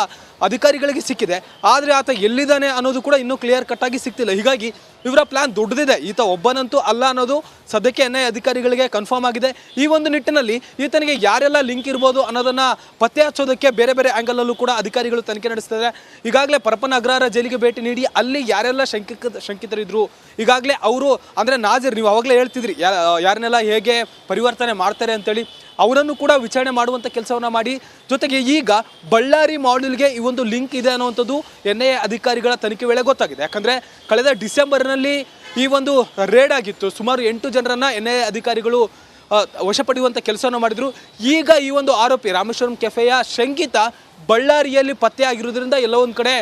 ಅಧಿಕಾರಿಗಳಿಗೆ ಸಿಕ್ಕಿದೆ. ಆದರೆ ಆತ ಎಲ್ಲಿದ್ದಾನೆ ಅನ್ನೋದು ಕೂಡ ಇನ್ನೂ ಕ್ಲಿಯರ್ ಕಟ್ಟಾಗಿ ಸಿಗ್ತಿಲ್ಲ. ಹೀಗಾಗಿ ಇವರ ಪ್ಲಾನ್ ದೊಡ್ಡದಿದೆ, ಈತ ಒಬ್ಬನಂತೂ ಅಲ್ಲ ಅನ್ನೋದು ಸದ್ಯಕ್ಕೆ NIA ಅಧಿಕಾರಿಗಳಿಗೆ ಕನ್ಫರ್ಮ್ ಆಗಿದೆ. ಈ ಒಂದು ನಿಟ್ಟಿನಲ್ಲಿ ಈತನಿಗೆ ಯಾರೆಲ್ಲ ಲಿಂಕ್ ಇರ್ಬೋದು ಅನ್ನೋದನ್ನು ಪತ್ತೆ ಹಚ್ಚೋದಕ್ಕೆ ಬೇರೆ ಬೇರೆ ಆ್ಯಂಗಲಲ್ಲೂ ಕೂಡ ಅಧಿಕಾರಿಗಳು ತನಿಖೆ ನಡೆಸ್ತಿದ್ದಾರೆ. ಈಗಾಗಲೇ ಪರಪ್ಪನ ಅಗ್ರಹಾರ ಜೈಲಿಗೆ ಭೇಟಿ ನೀಡಿ ಅಲ್ಲಿ ಯಾರೆಲ್ಲ ಶಂಕಿತರಿದ್ರು, ಈಗಾಗಲೇ ಅವರು ಅಂದರೆ ನಾಜೀರ್, ನೀವು ಅವಾಗಲೇ ಹೇಳ್ತಿದ್ರಿ ಯಾರನ್ನೆಲ್ಲ ಹೇಗೆ ಪರಿವರ್ತನೆ ಮಾಡ್ತಾರೆ ಅಂತೇಳಿ, ಅವರನ್ನು ಕೂಡ ವಿಚಾರಣೆ ಮಾಡುವಂಥ ಕೆಲಸವನ್ನು ಮಾಡಿ, ಜೊತೆಗೆ ಈಗ ಬಳ್ಳಾರಿ ಮಾಡ್ಯೂಲ್ಗೆ ಈ ಒಂದು ಲಿಂಕ್ ಇದೆ ಅನ್ನುವಂಥದ್ದು NIA ಅಧಿಕಾರಿಗಳ ತನಿಖೆ ವೇಳೆ ಗೊತ್ತಾಗಿದೆ. ಯಾಕಂದರೆ ಕಳೆದ ಡಿಸೆಂಬರ್ನಲ್ಲಿ ಈ ಒಂದು ರೇಡ್ ಆಗಿತ್ತು. ಸುಮಾರು 8 ಜನರನ್ನು NIA ಅಧಿಕಾರಿಗಳು ವಶಪಡಿಯುವಂಥ ಕೆಲಸವನ್ನು ಮಾಡಿದರು. ಈಗ ಈ ಒಂದು ಆರೋಪಿ ರಾಮೇಶ್ವರಂ ಕೆಫೆಯ ಶಂಕಿತ ಬಳ್ಳಾರಿಯಲ್ಲಿ ಪತ್ತೆ ಆಗಿರೋದ್ರಿಂದ ಎಲ್ಲೋ ಒಂದು ಕಡೆ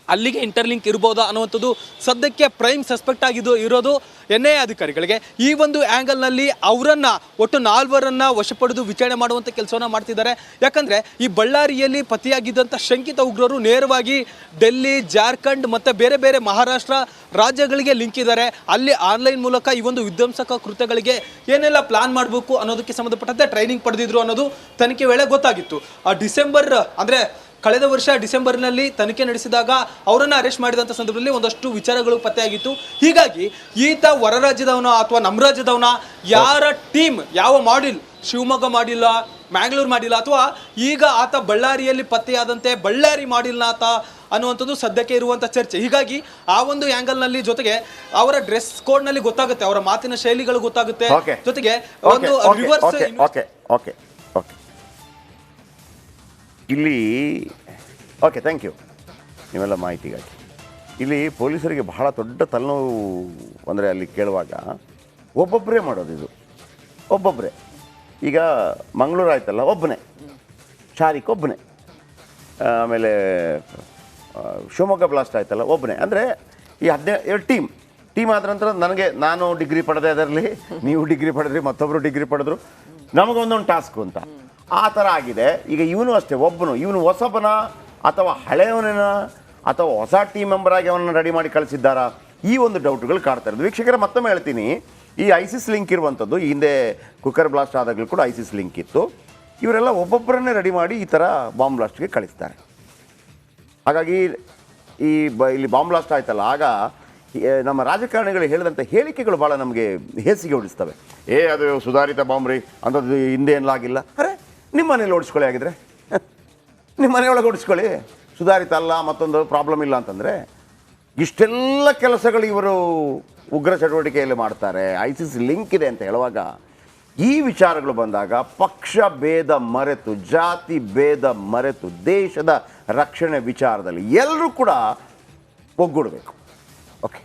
ಅಲ್ಲಿಗೆ ಇಂಟರ್ಲಿಂಕ್ ಇರ್ಬೋದಾ ಅನ್ನುವಂಥದ್ದು ಸದ್ಯಕ್ಕೆ ಪ್ರೈಮ್ ಸಸ್ಪೆಕ್ಟ್ ಇರೋದು NIA ಅಧಿಕಾರಿಗಳಿಗೆ. ಈ ಒಂದು ಆ್ಯಂಗಲ್ನಲ್ಲಿ ಅವರನ್ನು ಒಟ್ಟು 4 ವಶಪಡೆದು ವಿಚಾರಣೆ ಮಾಡುವಂಥ ಕೆಲಸವನ್ನು ಮಾಡ್ತಿದ್ದಾರೆ. ಯಾಕಂದರೆ ಈ ಬಳ್ಳಾರಿಯಲ್ಲಿ ಪತ್ತೆಯಾಗಿದ್ದಂಥ ಶಂಕಿತ ಉಗ್ರರು ನೇರವಾಗಿ ಡೆಲ್ಲಿ, ಜಾರ್ಖಂಡ್ ಮತ್ತು ಬೇರೆ ಬೇರೆ ಮಹಾರಾಷ್ಟ್ರ ರಾಜ್ಯಗಳಿಗೆ ಲಿಂಕ್ ಇದ್ದಾರೆ. ಅಲ್ಲಿ ಆನ್ಲೈನ್ ಮೂಲಕ ಈ ಒಂದು ವಿಧ್ವಂಸಕ ಕೃತ್ಯಗಳಿಗೆ ಏನೆಲ್ಲ ಪ್ಲಾನ್ ಮಾಡಬೇಕು ಅನ್ನೋದಕ್ಕೆ ಸಂಬಂಧಪಟ್ಟಂತೆ ಟ್ರೈನಿಂಗ್ ಪಡೆದಿದ್ರು ಅನ್ನೋದು ತನಿಖೆ ವೇಳೆ ಗೊತ್ತಾಗಿತ್ತು. ಡಿಸೆಂಬರ್ ಅಂದರೆ ಕಳೆದ ವರ್ಷ ಡಿಸೆಂಬರ್ನಲ್ಲಿ ತನಿಖೆ ನಡೆಸಿದಾಗ ಅವರನ್ನು ಅರೆಸ್ಟ್ ಮಾಡಿದಂಥ ಸಂದರ್ಭದಲ್ಲಿ ಒಂದಷ್ಟು ವಿಚಾರಗಳು ಪತ್ತೆಯಾಗಿತ್ತು. ಹೀಗಾಗಿ ಈತ ಹೊರ ರಾಜ್ಯದವನ ಅಥವಾ ನಮ್ಮ ರಾಜ್ಯದವನ, ಯಾರ ಟೀಮ್ ಯಾವ ಮಾಡಿಲ್, ಶಿವಮೊಗ್ಗ ಮಾಡಿಲ್ಲ, ಮ್ಯಾಂಗ್ಳೂರ್ ಮಾಡಿಲ್ಲ, ಅಥವಾ ಈಗ ಆತ ಬಳ್ಳಾರಿಯಲ್ಲಿ ಪತ್ತೆಯಾದಂತೆ ಬಳ್ಳಾರಿ ಮಾಡಿಲ್ಲ ಆತ ಅನ್ನುವಂಥದ್ದು ಸದ್ಯಕ್ಕೆ ಇರುವಂಥ ಚರ್ಚೆ. ಹೀಗಾಗಿ ಆ ಒಂದು ಆ್ಯಂಗಲ್ನಲ್ಲಿ ಜೊತೆಗೆ ಅವರ ಡ್ರೆಸ್ ಕೋಡ್ನಲ್ಲಿ ಗೊತ್ತಾಗುತ್ತೆ, ಅವರ ಮಾತಿನ ಶೈಲಿಗಳು ಗೊತ್ತಾಗುತ್ತೆ, ಜೊತೆಗೆ ಒಂದು ರಿವರ್ಸ್ ಓಕೆ ಇಲ್ಲಿ ಓಕೆ ಥ್ಯಾಂಕ್ ಯು ನೀವೆಲ್ಲ ಮಾಹಿತಿಗಾಗಿ. ಇಲ್ಲಿ ಪೊಲೀಸರಿಗೆ ಬಹಳ ದೊಡ್ಡ ತಲೆನೋವು ಅಂದರೆ ಅಲ್ಲಿ ಕೇಳುವಾಗ ಒಬ್ಬೊಬ್ಬರೇ ಮಾಡೋದು, ಇದು ಒಬ್ಬೊಬ್ಬರೇ. ಈಗ ಮಂಗಳೂರು ಆಯ್ತಲ್ಲ, ಒಬ್ಬನೇ ಶಾರಿಕ್, ಒಬ್ಬನೇ. ಆಮೇಲೆ ಶಿವಮೊಗ್ಗ ಬ್ಲಾಸ್ಟ್ ಆಯ್ತಲ್ಲ, ಒಬ್ಬನೇ. ಅಂದರೆ ಈ 12 ಟೀಮ್ ಆದ ನಂತರ ನಾನು ಡಿಗ್ರಿ ಪಡೆದೆ, ಅದರಲ್ಲಿ ನೀವು ಡಿಗ್ರಿ ಪಡೆದ್ರಿ, ಮತ್ತೊಬ್ಬರು ಡಿಗ್ರಿ ಪಡೆದ್ರು, ನಮಗೊಂದೊಂದು ಟಾಸ್ಕು ಅಂತ ಆ ಥರ ಆಗಿದೆ. ಈಗ ಇವನು ಅಷ್ಟೇ, ಒಬ್ಬನು. ಇವನು ಹೊಸಬನ ಅಥವಾ ಹಳೆಯವನ ಅಥವಾ ಹೊಸ ಟೀಮ್ ಮೆಂಬರ್ ಆಗಿ ಅವನನ್ನು ರೆಡಿ ಮಾಡಿ ಕಳಿಸಿದ್ದಾರಾ, ಈ ಒಂದು ಡೌಟ್ಗಳು ಕಾಡ್ತಾ ಇರೋದು. ವೀಕ್ಷಕರ ಮತ್ತೊಮ್ಮೆ ಹೇಳ್ತೀನಿ, ಈ ಐಸಿಸ್ ಲಿಂಕ್ ಇರುವಂಥದ್ದು, ಈ ಹಿಂದೆ ಕುಕ್ಕರ್ ಬ್ಲಾಸ್ಟ್ ಆದಾಗಲೂ ಕೂಡ ಐಸಿಸ್ ಲಿಂಕ್ ಇತ್ತು. ಇವರೆಲ್ಲ ಒಬ್ಬೊಬ್ಬರನ್ನೇ ರೆಡಿ ಮಾಡಿ ಈ ಥರ ಬಾಂಬ್ ಬ್ಲಾಸ್ಟ್ಗೆ ಕಳಿಸ್ತಾರೆ. ಹಾಗಾಗಿ ಇಲ್ಲಿ ಬಾಂಬ್ ಬ್ಲಾಸ್ಟ್ ಆಯ್ತಲ್ಲ, ಆಗ ನಮ್ಮ ರಾಜಕಾರಣಿಗಳು ಹೇಳಿದಂಥ ಹೇಳಿಕೆಗಳು ಭಾಳ ನಮಗೆ ಹೇಸಿಗೆ ಹೊಡಿಸ್ತವೆ. ಅದು ಸುಧಾರಿತ ಬಾಂಬ್ ರೀ, ಅಂಥದ್ದು ಹಿಂದೆ ಏನಾಗಿಲ್ಲ. ಅರೆ, ನಿಮ್ಮ ಮನೇಲಿ ಓಡಿಸ್ಕೊಳ್ಳಿ, ಆಗಿದ್ರೆ ನಿಮ್ಮ ಮನೆಯೊಳಗೆ ಓಡಿಸ್ಕೊಳ್ಳಿ, ಸುಧಾರಿತ ಅಲ್ಲ, ಮತ್ತೊಂದು ಪ್ರಾಬ್ಲಮ್ ಇಲ್ಲ ಅಂತಂದರೆ. ಇಷ್ಟೆಲ್ಲ ಕೆಲಸಗಳು ಇವರು ಉಗ್ರ ಚಟುವಟಿಕೆಯಲ್ಲಿ ಮಾಡ್ತಾರೆ, ಐಸಿಸ್ ಲಿಂಕ್ ಇದೆ ಅಂತ ಹೇಳುವಾಗ ಈ ವಿಚಾರಗಳು ಬಂದಾಗ ಪಕ್ಷ ಭೇದ ಮರೆತು, ಜಾತಿ ಭೇದ ಮರೆತು, ದೇಶದ ರಕ್ಷಣೆ ವಿಚಾರದಲ್ಲಿ ಎಲ್ಲರೂ ಕೂಡ ಒಗ್ಗೂಡಬೇಕು. ಓಕೆ.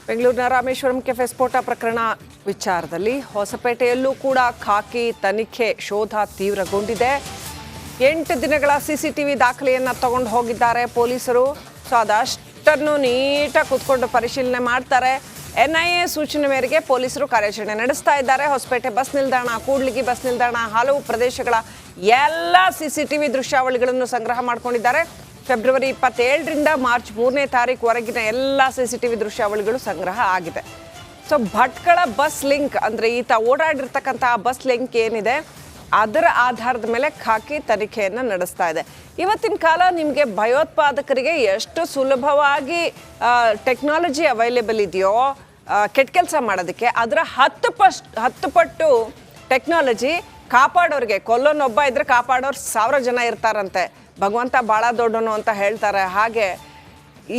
ಬೆಂಗಳೂರಿನ ರಾಮೇಶ್ವರಂ ಕೆಫೆ ಸ್ಫೋಟ ಪ್ರಕರಣ ವಿಚಾರದಲ್ಲಿ ಹೊಸಪೇಟೆಯಲ್ಲೂ ಕೂಡ ಖಾಕಿ ತನಿಖೆ ಶೋಧ ತೀವ್ರಗೊಂಡಿದೆ. 8 ದಿನಗಳ CCTV ದಾಖಲೆಯನ್ನು ತಗೊಂಡು ಹೋಗಿದ್ದಾರೆ ಪೊಲೀಸರು. ಸೊ ಅದಷ್ಟನ್ನು ನೀಟಾಗಿ ಕೂತ್ಕೊಂಡು ಪರಿಶೀಲನೆ ಮಾಡ್ತಾರೆ. NIA ಸೂಚನೆ ಮೇರೆಗೆ ಪೊಲೀಸರು ಕಾರ್ಯಾಚರಣೆ ನಡೆಸ್ತಾ ಇದ್ದಾರೆ. ಹೊಸಪೇಟೆ ಬಸ್ ನಿಲ್ದಾಣ, ಕೂಡ್ಲಿಗಿ ಬಸ್ ನಿಲ್ದಾಣ, ಹಲವು ಪ್ರದೇಶಗಳ ಎಲ್ಲ CCTV ದೃಶ್ಯಾವಳಿಗಳನ್ನು ಸಂಗ್ರಹ ಮಾಡ್ಕೊಂಡಿದ್ದಾರೆ. ಫೆಬ್ರವರಿ 27ರಿಂದ ಮಾರ್ಚ್ 3ನೇ ತಾರೀಕುವರೆಗಿನ ಎಲ್ಲ CCTV ದೃಶ್ಯಾವಳಿಗಳು ಸಂಗ್ರಹ ಆಗಿದೆ. ಸೊ ಭಟ್ಕಳ ಬಸ್ ಲಿಂಕ್ ಅಂದರೆ ಈತ ಓಡಾಡಿರ್ತಕ್ಕಂಥ ಬಸ್ ಲಿಂಕ್ ಏನಿದೆ ಅದರ ಆಧಾರದ ಮೇಲೆ ಖಾಕಿ ತನಿಖೆಯನ್ನು ನಡೆಸ್ತಾ ಇದೆ. ಇವತ್ತಿನ ಕಾಲ ನಿಮಗೆ ಭಯೋತ್ಪಾದಕರಿಗೆ ಎಷ್ಟು ಸುಲಭವಾಗಿ ಟೆಕ್ನಾಲಜಿ ಅವೈಲೇಬಲ್ ಇದೆಯೋ ಕೆಟ್ಟ ಕೆಲಸ ಮಾಡೋದಕ್ಕೆ, ಅದರ 10 ಪಟ್ಟು ಟೆಕ್ನಾಲಜಿ ಕಾಪಾಡೋರಿಗೆ. ಕೊಲ್ಲೋನೊಬ್ಬ ಇದ್ರೆ ಕಾಪಾಡೋರು 1000 ಜನ ಇರ್ತಾರಂತೆ. ಭಗವಂತ ಭಾಳ ದೊಡ್ಡನು ಅಂತ ಹೇಳ್ತಾರೆ. ಹಾಗೆ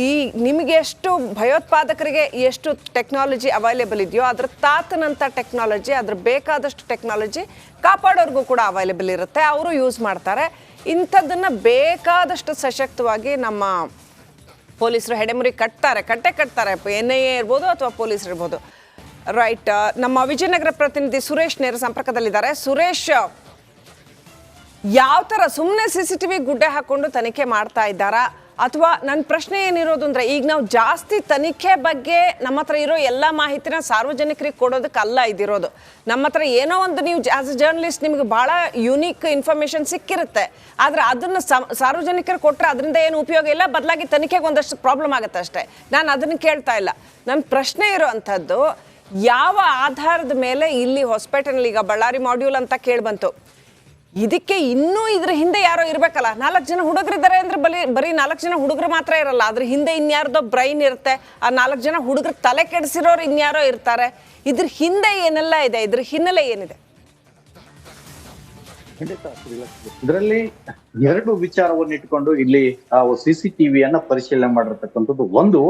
ಈ ನಿಮಗೆ ಎಷ್ಟು ಭಯೋತ್ಪಾದಕರಿಗೆ ಎಷ್ಟು ಟೆಕ್ನಾಲಜಿ ಅವೈಲೇಬಲ್ ಇದೆಯೋ ಅದ್ರ ತಾತನಂಥ ಟೆಕ್ನಾಲಜಿ, ಅದ್ರ ಬೇಕಾದಷ್ಟು ಟೆಕ್ನಾಲಜಿ ಕಾಪಾಡೋರ್ಗೂ ಕೂಡ ಅವೈಲೇಬಲ್ ಇರುತ್ತೆ, ಅವರು ಯೂಸ್ ಮಾಡ್ತಾರೆ. ಇಂಥದ್ದನ್ನು ಬೇಕಾದಷ್ಟು ಸಶಕ್ತವಾಗಿ ನಮ್ಮ ಪೊಲೀಸರು ಹೆಡೆಮುರಿ ಕಟ್ತಾರೆ. NIA ಇರ್ಬೋದು ಅಥವಾ ಪೊಲೀಸರು ಇರ್ಬೋದು. ರೈಟ್, ನಮ್ಮ ವಿಜಯನಗರ ಪ್ರತಿನಿಧಿ ಸುರೇಶ್ ನೇರ ಸಂಪರ್ಕದಲ್ಲಿದ್ದಾರೆ. ಸುರೇಶ್, ಯಾವ ಥರ ಸುಮ್ಮನೆ CCTV ಗುಡ್ಡೆ ಹಾಕೊಂಡು ತನಿಖೆ ಮಾಡ್ತಾ ಇದ್ದಾರಾ, ಅಥವಾ ನನ್ನ ಪ್ರಶ್ನೆ ಏನಿರೋದು ಅಂದರೆ, ಈಗ ನಾವು ಜಾಸ್ತಿ ತನಿಖೆ ಬಗ್ಗೆ ನಮ್ಮ ಹತ್ರ ಇರೋ ಎಲ್ಲ ಮಾಹಿತಿನ ಸಾರ್ವಜನಿಕರಿಗೆ ಕೊಡೋದಕ್ಕಲ್ಲ ಇದಿರೋದು. ನಮ್ಮ ಹತ್ರ ಏನೋ ಒಂದು ನೀವು ಆಸ್ ಎ ಜರ್ನಲಿಸ್ಟ್ ನಿಮಗೆ ಭಾಳ ಯುನೀಕ್ ಇನ್ಫಾರ್ಮೇಷನ್ ಸಿಕ್ಕಿರುತ್ತೆ, ಆದರೆ ಅದನ್ನು ಸಾರ್ವಜನಿಕರು ಕೊಟ್ಟರೆ ಅದರಿಂದ ಏನು ಉಪಯೋಗ ಇಲ್ಲ, ಬದಲಾಗಿ ತನಿಖೆಗೆ ಒಂದಷ್ಟು ಪ್ರಾಬ್ಲಮ್ ಆಗುತ್ತೆ ಅಷ್ಟೇ. ನಾನು ಅದನ್ನು ಕೇಳ್ತಾ ಇಲ್ಲ. ನನ್ನ ಪ್ರಶ್ನೆ ಇರೋ ಅಂಥದ್ದು, ಯಾವ ಆಧಾರದ ಮೇಲೆ ಇಲ್ಲಿ ಹೊಸಪೇಟೆನಲ್ಲಿ ಈಗ ಬಳ್ಳಾರಿ ಮಾಡ್ಯೂಲ್ ಅಂತ ಕೇಳಿಬಂತು, ಇದಕ್ಕೆ ಇನ್ನೂ ಇದ್ರ ಹಿಂದೆ ಯಾರೋ ಇರಬೇಕಲ್ಲ. 4 ಜನ ಹುಡುಗರಿದ್ದಾರೆ ಅಂದರೆ ಬರೀ 4 ಜನ ಹುಡುಗರು ಮಾತ್ರ ಇರಲ್ಲ, ಅದ್ರ ಹಿಂದೆ ಇನ್ಯಾರ್ದೋ ಬ್ರೈನ್ ಇರುತ್ತೆ. ಆ 4 ಜನ ಹುಡುಗರು ತಲೆ ಕೆಡಿಸಿರೋರು ಇನ್ಯಾರೋ ಇರ್ತಾರೆ. ಇದ್ರ ಹಿಂದೆ ಏನೆಲ್ಲ ಇದೆ, ಇದ್ರ ಹಿನ್ನೆಲೆ ಏನಿದೆ? ಇದರಲ್ಲಿ 2 ವಿಚಾರವನ್ನು ಇಟ್ಕೊಂಡು ಇಲ್ಲಿ CCTVಯನ್ನ ಪರಿಶೀಲನೆ ಮಾಡಿರ್ತಕ್ಕಂಥದ್ದು. ಒಂದು,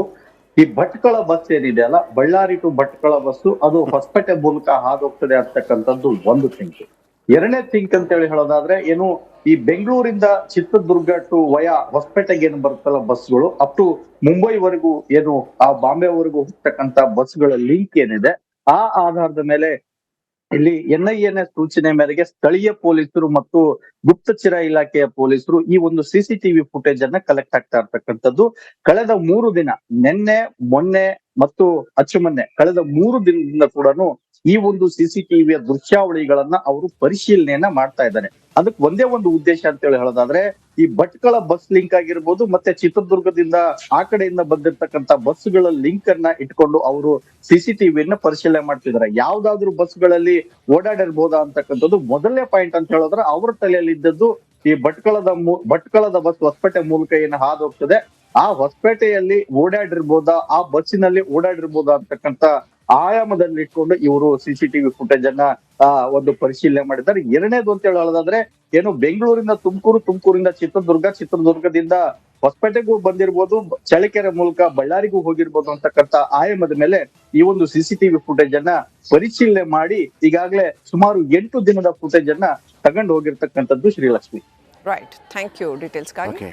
ಈ ಭಟ್ಕಳ ಬಸ್ ಏನಿದೆ ಅಲ್ಲ, ಬಳ್ಳಾರಿ ಟು ಭಟ್ಕಳ ಬಸ್ಸು ಅದು ಹೊಸಪೇಟೆ ಮೂಲಕ ಹಾದೋಗ್ತದೆ ಅಂತಕ್ಕಂಥದ್ದು ಒಂದು ಥಿಂಕ್. ಎರಡನೇ ಥಿಂಕ್ ಅಂತ ಹೇಳಿ ಹೇಳೋದಾದ್ರೆ ಏನು, ಈ ಬೆಂಗಳೂರಿಂದ ಚಿತ್ರದುರ್ಗ ಟು ವಯಾ ಹೊಸಪೇಟೆಗೆ ಏನು ಬರುತ್ತಲ್ಲ ಬಸ್ಗಳು, ಅಪ್ ಟು ಮುಂಬೈವರೆಗೂ ಏನು ಆ ಬಾಂಬೆವರೆಗೂ ಹೋಗ್ತಕ್ಕಂತ ಬಸ್ಗಳ ಲಿಂಕ್ ಏನಿದೆ, ಆ ಆಧಾರದ ಮೇಲೆ ಇಲ್ಲಿ NIA ಸೂಚನೆ ಮೇರೆಗೆ ಸ್ಥಳೀಯ ಪೊಲೀಸರು ಮತ್ತು ಗುಪ್ತಚರ ಇಲಾಖೆಯ ಪೊಲೀಸರು ಈ ಒಂದು CCTV ಫುಟೇಜ್ ಅನ್ನ ಕಲೆಕ್ಟ್ ಆಗ್ತಾ ಇರ್ತಕ್ಕಂಥದ್ದು. ಕಳೆದ 3 ದಿನ, ನಿನ್ನೆ, ಮೊನ್ನೆ ಮತ್ತು ಅಚ್ಚುಮೊನ್ನೆ, ಕಳೆದ 3 ದಿನದಿಂದ ಕೂಡ ಈ ಒಂದು CCTVಯ ದೃಶ್ಯಾವಳಿಗಳನ್ನ ಅವರು ಪರಿಶೀಲನೆಯನ್ನ ಮಾಡ್ತಾ ಇದ್ದಾರೆ. ಅದಕ್ಕೆ ಒಂದೇ ಒಂದು ಉದ್ದೇಶ ಅಂತ ಹೇಳಿ ಹೇಳೋದಾದ್ರೆ, ಈ ಭಟ್ಕಳ ಬಸ್ ಲಿಂಕ್ ಆಗಿರ್ಬೋದು ಮತ್ತೆ ಚಿತ್ರದುರ್ಗದಿಂದ ಆ ಕಡೆಯಿಂದ ಬಂದಿರ್ತಕ್ಕಂಥ ಬಸ್ಗಳ ಲಿಂಕ್ ಅನ್ನ ಇಟ್ಕೊಂಡು ಅವರು CCTVಯನ್ನ ಪರಿಶೀಲನೆ ಮಾಡ್ತಿದ್ದಾರೆ. ಯಾವ್ದಾದ್ರು ಬಸ್ಗಳಲ್ಲಿ ಓಡಾಡಿರ್ಬೋದಾ ಅಂತಕ್ಕಂಥದ್ದು ಮೊದಲನೇ ಪಾಯಿಂಟ್ ಅಂತ ಹೇಳಿದ್ರೆ ಅವ್ರ ತಲೆಯಲ್ಲಿ ಇದ್ದದ್ದು ಈ ಭಟ್ಕಳದ ಬಸ್ ಹೊಸಪೇಟೆ ಮೂಲಕ ಏನು ಹಾದು ಹೋಗ್ತದೆ, ಆ ಹೊಸಪೇಟೆಯಲ್ಲಿ ಓಡಾಡಿರ್ಬೋದಾ, ಆ ಬಸ್ಸಿನಲ್ಲಿ ಓಡಾಡಿರ್ಬೋದಾ ಅಂತಕ್ಕಂಥ ಆಯಾಮದಲ್ಲಿ ಇಟ್ಕೊಂಡು ಇವರು CCTV ಫುಟೇಜ್ ಅನ್ನ ಒಂದು ಪರಿಶೀಲನೆ ಮಾಡಿದ್ದಾರೆ. ಎರಡನೇದು ಅಂತ ಹೇಳೋದಾದ್ರೆ ಏನು, ಬೆಂಗಳೂರಿಂದ ತುಮಕೂರು, ತುಮಕೂರಿಂದ ಚಿತ್ರದುರ್ಗ, ಚಿತ್ರದುರ್ಗದಿಂದ ಹೊಸಪೇಟೆಗೂ ಬಂದಿರ್ಬೋದು, ಚಳ್ಳಕೆರೆ ಮೂಲಕ ಬಳ್ಳಾರಿಗೂ ಹೋಗಿರ್ಬೋದು ಅಂತಕ್ಕಂಥ ಆಯಾಮದ ಮೇಲೆ ಈ ಒಂದು CCTV ಫುಟೇಜ್ ಅನ್ನ ಪರಿಶೀಲನೆ ಮಾಡಿ ಈಗಾಗಲೇ ಸುಮಾರು 8 ದಿನದ ಫುಟೇಜ್ ಅನ್ನ ತಗೊಂಡು ಹೋಗಿರ್ತಕ್ಕಂಥದ್ದು ಶ್ರೀಲಕ್ಷ್ಮಿ. ರೈಟ್, ಥ್ಯಾಂಕ್ ಯು ಡೀಟೇಲ್ಸ್ಗಾಗಿ. ಓಕೆ.